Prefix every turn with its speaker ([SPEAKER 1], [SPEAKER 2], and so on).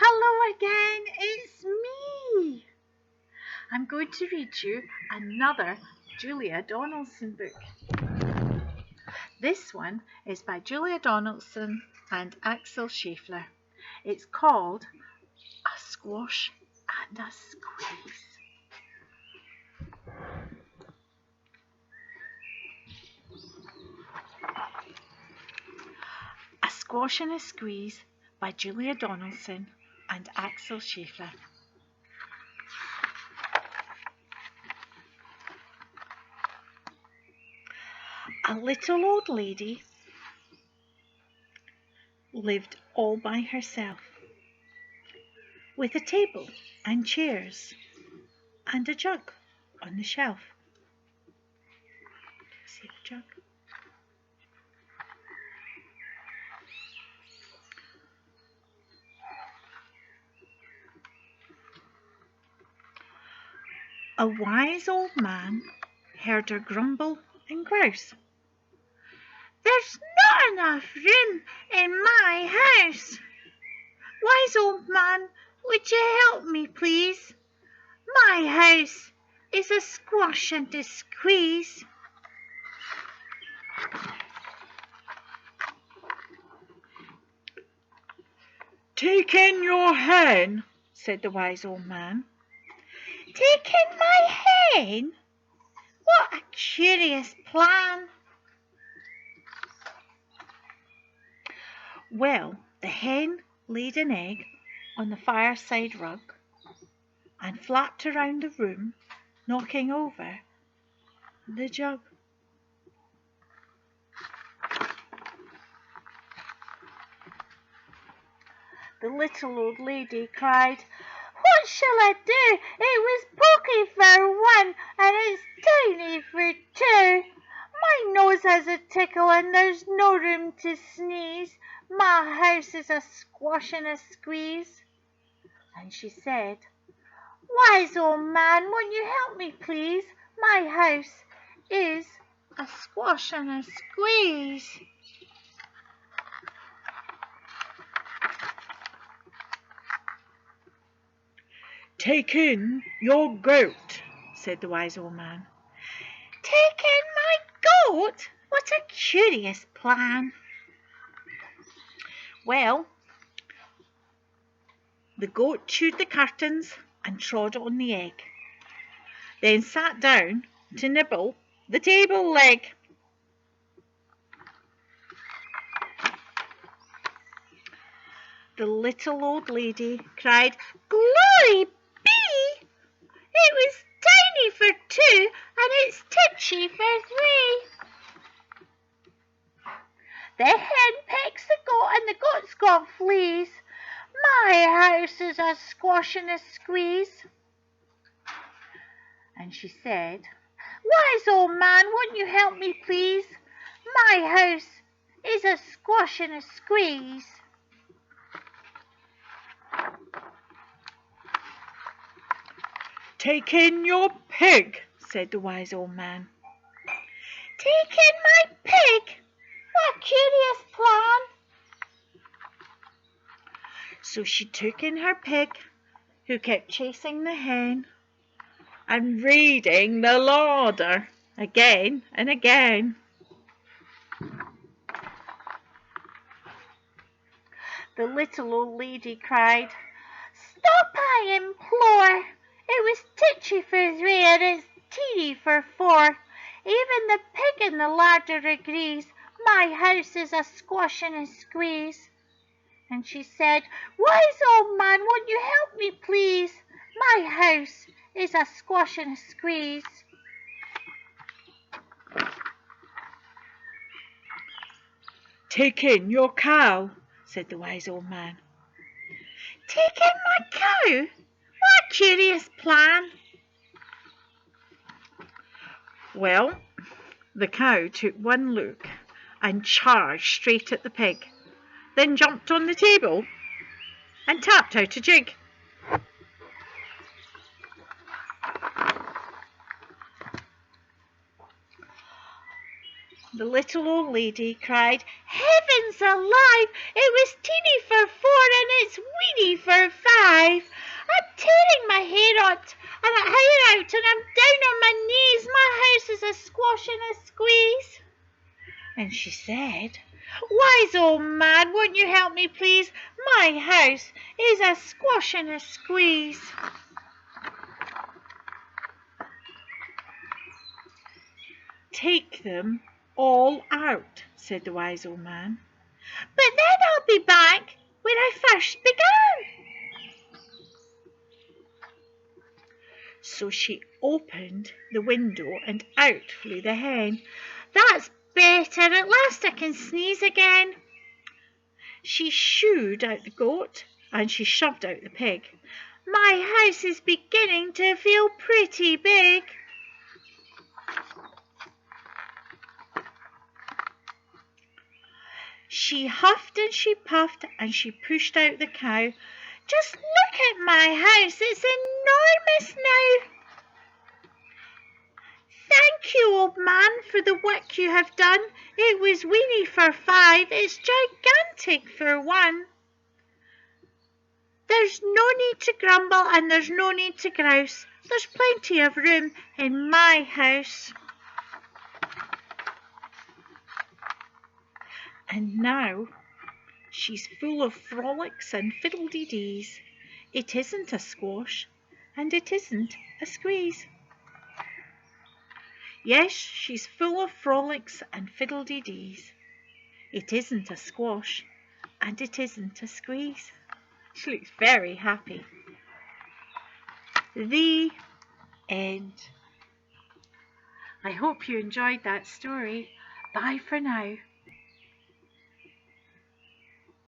[SPEAKER 1] Hello again, it's me. I'm going to read you another Julia Donaldson book. This one is by Julia Donaldson and Axel Scheffler. It's called A Squash and a Squeeze. A Squash and a Squeeze by Julia Donaldson and Axel Scheffler. A little old lady lived all by herself, with a table and chairs and a jug on the shelf. See the jug? A wise old man heard her grumble and grouse. "There's not enough room in my house. Wise old man, would you help me, please? My house is a squash and a squeeze." "Take in your hen," said the wise old man. "Take in my hen? What a curious plan." Well, the hen laid an egg on the fireside rug and flapped around the room, knocking over the jug. The little old lady cried, "What shall I do? It was pokey for one and it's tiny for two. My nose has a tickle and there's no room to sneeze. My house is a squash and a squeeze." And she said, "Wise old man, won't you help me, please? My house is a squash and a squeeze." "Take in your goat," said the wise old man. "Take in my goat? What a curious plan." Well, the goat chewed the curtains and trod on the egg, then sat down to nibble the table leg. The little old lady cried, "Glory be! It was tiny for two and it's titchy for three." The hen pecks the goat and the goat's got fleas. My house is a squash and a squeeze. And she said, "Wise old man, won't you help me, please? My house is a squash and a squeeze." "Take in your pig," said the wise old man. "Take in my pig? What a curious plan." So she took in her pig, who kept chasing the hen and reading the larder again and again. The little old lady cried, "Stop, I implore! It was titchy for three and it's teeny for four. Even the pig in the larder agrees. My house is a squash and a squeeze." And she said, "Wise old man, won't you help me, please? My house is a squash and a squeeze." "Take in your cow," said the wise old man. "Take in my cow? What a curious plan." Well, the cow took one look and charged straight at the pig, then jumped on the table and tapped out a jig. The little old lady cried, "Heavens alive! It was teeny for four and it's weeny weenie for 5. I'm tearing my hair out and I'm down on my knees. My house is a squash and a squeeze. And she said, Wise old man, won't you help me please? My house is a squash and a squeeze. Take them all out, said the wise old man. But then I'll be back where I first began. So she opened the window and out flew the hen. That's better, at last I can sneeze again. She shooed out the goat and she shoved out the pig. My house is beginning to feel pretty big. She huffed and she puffed and she pushed out the cow. Just look at my house, it's enormous now. Thank you, old man, for the work you have done. It was weeny for 5, it's gigantic for 1. There's no need to grumble and there's no need to grouse. There's plenty of room in my house. And now she's full of frolics and fiddle-dee-dees. It isn't a squash and it isn't a squeeze. Yes, she's full of frolics and fiddle-dee-dees. It isn't a squash and it isn't a squeeze. She looks very happy. The end. I hope you enjoyed that story. Bye for now.